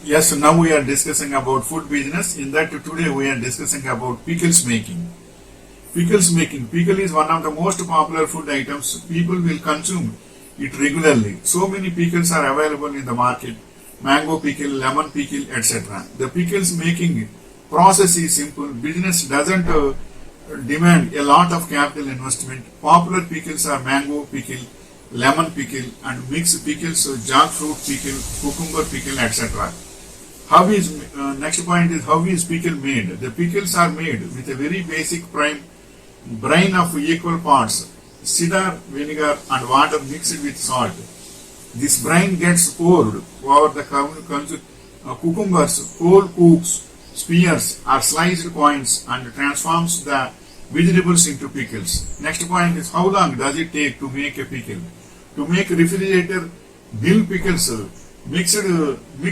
Yes, now we are discussing about food business. In that today we are discussing about pickles making. Pickles making. Pickle is one of the most popular food items. People will consume it regularly. So many pickles are available in the market. Mango pickle, lemon pickle, etc. The pickles making process is simple. Business doesn't demand a lot of capital investment. Popular pickles are mango pickle, lemon pickle, and mixed pickles, jackfruit pickle, cucumber pickle, etc. How is next point is how is pickle made? The pickles are made with a very basic brine of equal parts, cider, vinegar, and water mixed with salt. This brine gets poured over the cucumbers, whole cooks, spears, or sliced coins, and transforms the vegetables into pickles. Next point is how long does it take to make a pickle? To make refrigerator dill pickles, mix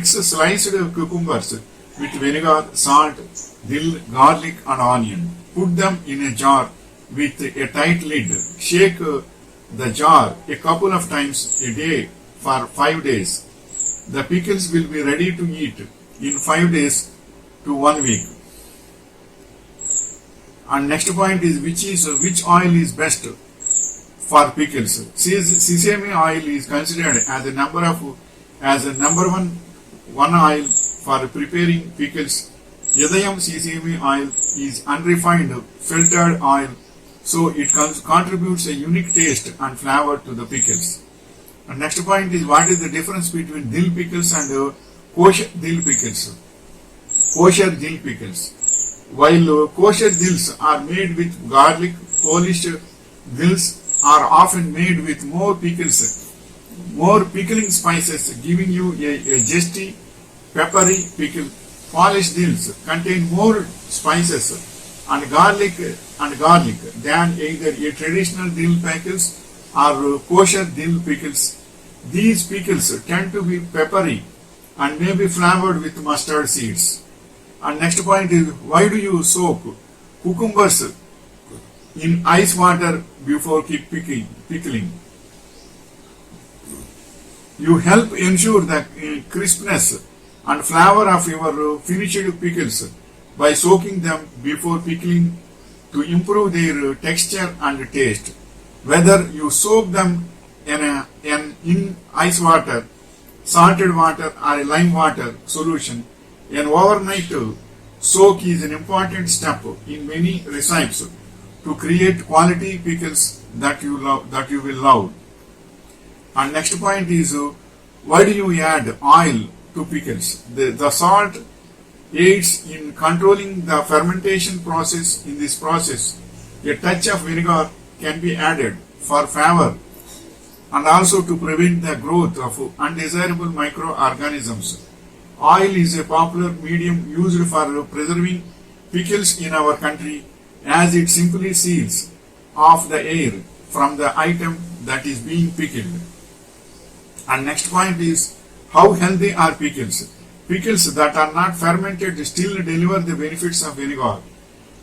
sliced cucumbers with vinegar, salt, dill, garlic, and onion. Put them in a jar with a tight lid. Shake the jar a couple of times a day for 5 days. The pickles will be ready to eat in 5 days to 1 week. And next point is which oil is best for pickles. Sesame oil is considered as a number one oil for preparing pickles. Yadayam sesame oil is unrefined filtered oil, so it contributes a unique taste and flavor to the pickles. And next point is what is the difference between dill pickles and kosher dill pickles. Kosher dill pickles. While kosher dills are made with garlic, polished dills are often made with more pickling spices, giving you a zesty, peppery pickle. Polished dills contain more spices and garlic than either a traditional dill pickles or kosher dill pickles. These pickles tend to be peppery and may be flavored with mustard seeds. And next point is why do you soak cucumbers in ice water before pickling? You help ensure the crispness and flavor of your finished pickles by soaking them before pickling to improve their texture and taste. Whether you soak them in ice water, salted water, or a lime water solution, an overnight soak is an important step in many recipes to create quality pickles that you will love. And next point is why do you add oil to pickles? The salt aids in controlling the fermentation process. In this process, a touch of vinegar can be added for flavor and also to prevent the growth of undesirable microorganisms. Oil is a popular medium used for preserving pickles in our country as it simply seals off the air from the item that is being pickled. And next point is how healthy are pickles? Pickles that are not fermented still deliver the benefits of vinegar,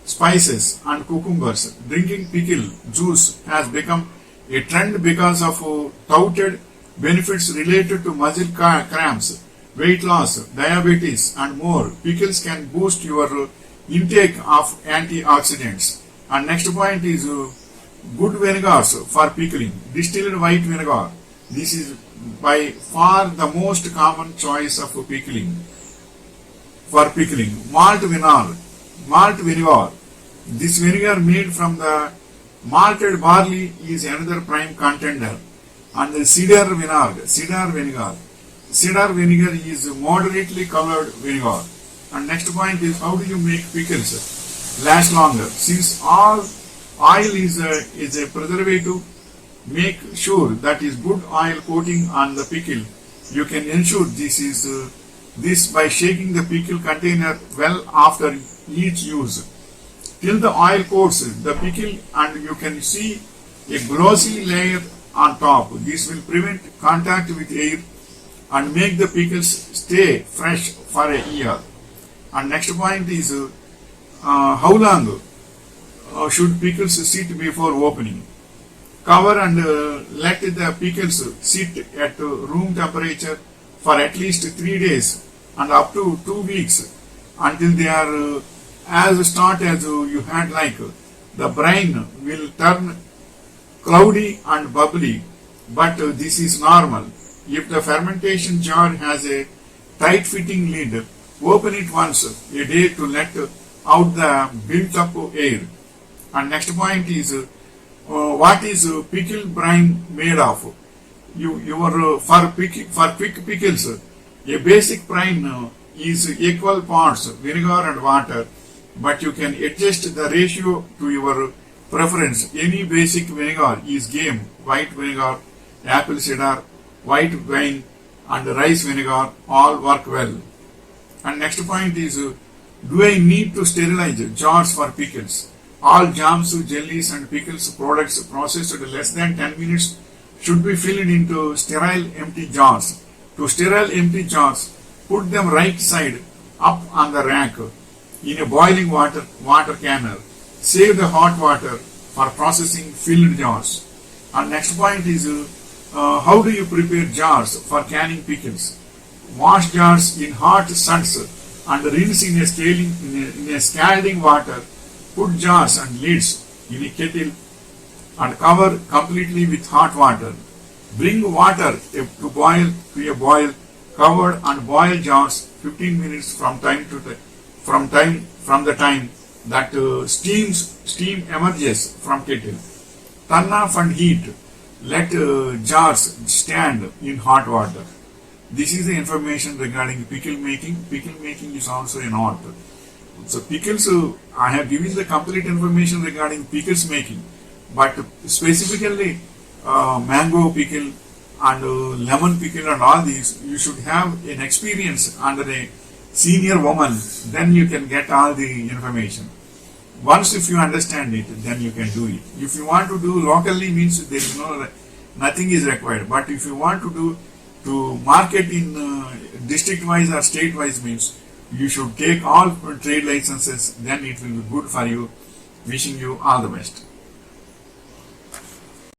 spices, and cucumbers. Drinking pickle juice has become a trend because of touted benefits related to muscle cramps, weight loss, diabetes, and more. Pickles can boost your intake of antioxidants. And next point is good vinegars for pickling. Distilled white vinegar. This is by far the most common choice of pickling. For pickling, malt vinegar. This vinegar made from the malted barley is another prime contender. And the cedar vinegar. Cedar vinegar is moderately colored vinegar. And next point is how do you make pickles last longer? Since all oil is a preservative, make sure that is good oil coating on the pickle. You can ensure this by shaking the pickle container well after each use till the oil coats the pickle and you can see a glossy layer on top. This will prevent contact with air and make the pickles stay fresh for a year. And next point is how long should pickles sit before opening? Cover and let the pickles sit at room temperature for at least 3 days and up to 2 weeks until they are as start as you had like. The brine will turn cloudy and bubbly, but this is normal. If the fermentation jar has a tight fitting lid, open it once a day to let out the built up air. And next point is what is pickle brine made of? For quick pickles, a basic brine is equal parts vinegar and water, but you can adjust the ratio to your preference. Any basic vinegar is game, white vinegar, apple cider, white wine, and rice vinegar all work well. And next point is, do I need to sterilize jars for pickles? All jams, jellies, and pickles products processed less than 10 minutes should be filled into sterile empty jars. To sterile empty jars, put them right side up on the rack in a boiling water canner. Save the hot water for processing filled jars. And next point is, how do you prepare jars for canning pickles? Wash jars in hot suds and rinse in a scalding water. Put jars and lids in a kettle and cover completely with hot water. Bring water to a boil, covered, and boil jars 15 minutes from the time that steam emerges from kettle. Turn off and heat. Let jars stand in hot water. This is the information regarding pickle making. Pickle making is also an art. So pickles, I have given the complete information regarding pickles making, but specifically mango pickle and lemon pickle and all these, you should have an experience under a senior woman, then you can get all the information. Once if you understand it, then you can do it. If you want to do locally, means there is nothing is required. But if you want to market in district wise or state wise, means you should take all trade licenses, then it will be good for you. Wishing you all the best.